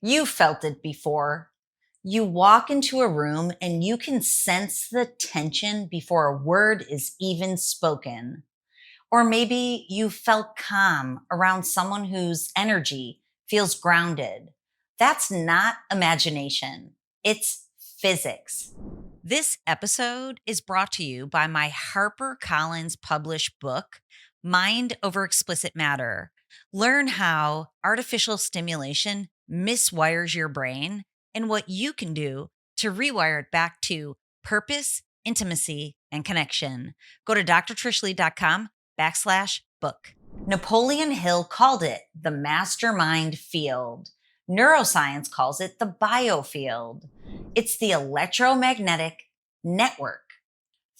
You felt it before. You walk into a room and you can sense the tension before a word is even spoken. Or maybe you felt calm around someone whose energy feels grounded. That's not imagination, it's physics. This episode is brought to you by my HarperCollins published book, Mind Over Explicit Matter. Learn how artificial stimulation miswires your brain and what you can do to rewire it back to purpose, intimacy, and connection. Go to drtrishleigh.com/book. Napoleon Hill called it the mastermind field. Neuroscience calls it the biofield. It's the electromagnetic network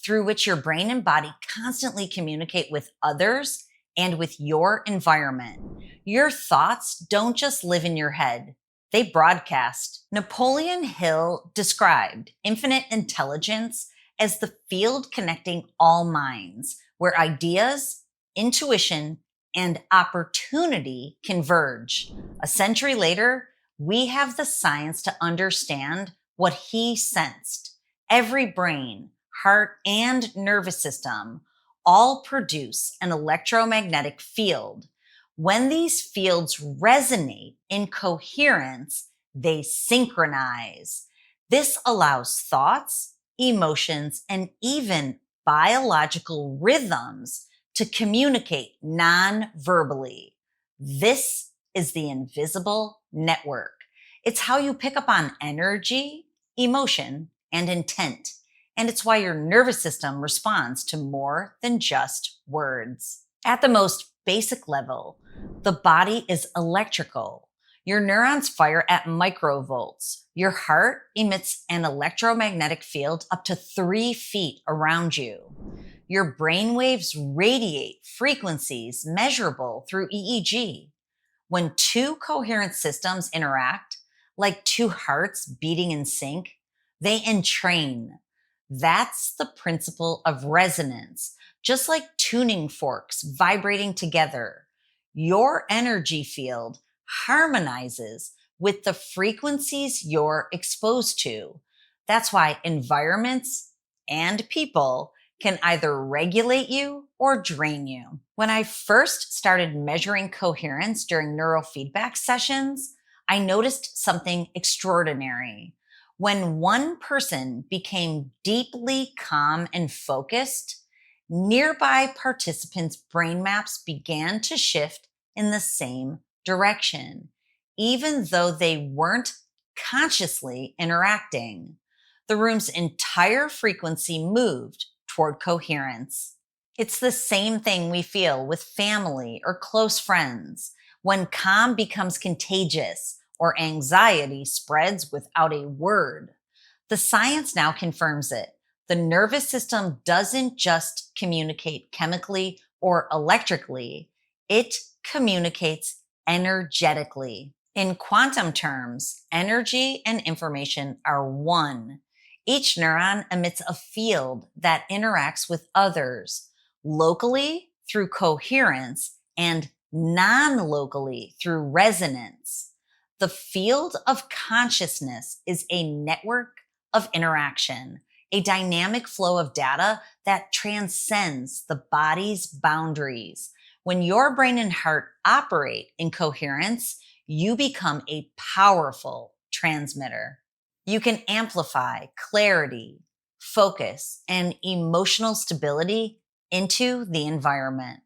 through which your brain and body constantly communicate with others and with your environment. Your thoughts don't just live in your head, they broadcast. Napoleon Hill described infinite intelligence as the field connecting all minds, where ideas, intuition, and opportunity converge. A century later, we have the science to understand what he sensed. Every brain, heart, and nervous system all produce an electromagnetic field. When these fields resonate in coherence, they synchronize. This allows thoughts, emotions, and even biological rhythms to communicate non-verbally. This is the invisible network. It's how you pick up on energy, emotion, and intent. And it's why your nervous system responds to more than just words. At the most basic level, the body is electrical. Your neurons fire at microvolts. Your heart emits an electromagnetic field up to 3 feet around you. Your brain waves radiate frequencies measurable through EEG. When two coherent systems interact, like two hearts beating in sync, they entrain. That's the principle of resonance, just like tuning forks vibrating together. Your energy field harmonizes with the frequencies you're exposed to. That's why environments and people can either regulate you or drain you. When I first started measuring coherence during neurofeedback sessions, I noticed something extraordinary. When one person became deeply calm and focused, nearby participants' brain maps began to shift in the same direction, even though they weren't consciously interacting. The room's entire frequency moved toward coherence. It's the same thing we feel with family or close friends. When calm becomes contagious or anxiety spreads without a word. The science now confirms it. The nervous system doesn't just communicate chemically or electrically, it communicates energetically. In quantum terms, energy and information are one. Each neuron emits a field that interacts with others, locally through coherence and non-locally through resonance. The field of consciousness is a network of interaction, a dynamic flow of data that transcends the body's boundaries. When your brain and heart operate in coherence, you become a powerful transmitter. You can amplify clarity, focus, and emotional stability into the environment.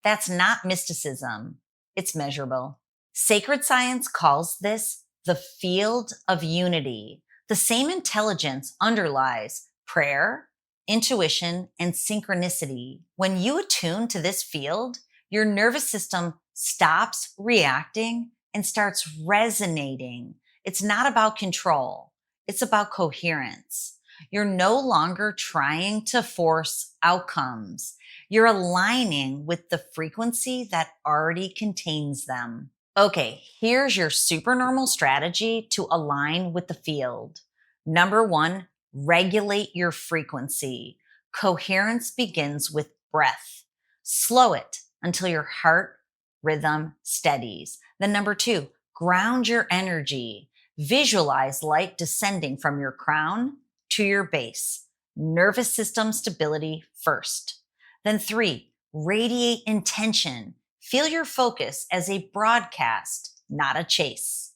That's not mysticism. It's measurable. Sacred science calls this the field of unity. The same intelligence underlies prayer, intuition, and synchronicity. When you attune to this field, your nervous system stops reacting and starts resonating. It's not about control. It's about coherence. You're no longer trying to force outcomes. You're aligning with the frequency that already contains them. Okay, here's your supernormal strategy to align with the field. Number 1, regulate your frequency. Coherence begins with breath. Slow it until your heart rhythm steadies. Then number 2, Ground your energy. Visualize light descending from your crown to your base. Nervous system stability first. Then 3, radiate intention. Feel your focus as a broadcast, not a chase.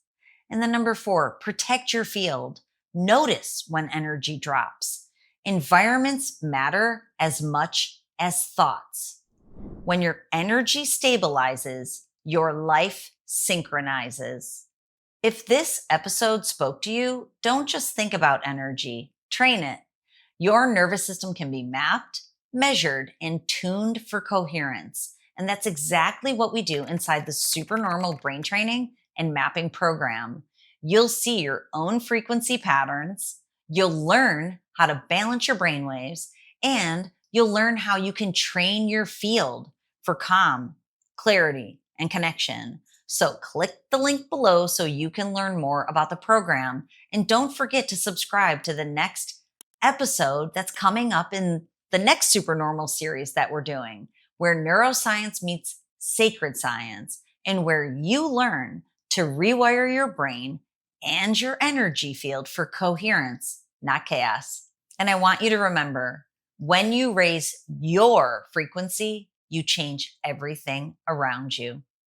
And then number 4, protect your field. Notice when energy drops. Environments matter as much as thoughts. When your energy stabilizes, your life synchronizes. If this episode spoke to you, don't just think about energy, train it. Your nervous system can be mapped, measured, and tuned for coherence. And that's exactly what we do inside the Supernormal brain training and mapping program. You'll see your own frequency patterns, you'll learn how to balance your brain waves, and you'll learn how you can train your field for calm, clarity, and connection. So click the link below so you can learn more about the program. And don't forget to subscribe to the next episode that's coming up in the next Supernormal series that we're doing, where neuroscience meets sacred science and where you learn to rewire your brain and your energy field for coherence, not chaos. And I want you to remember, when you raise your frequency, you change everything around you.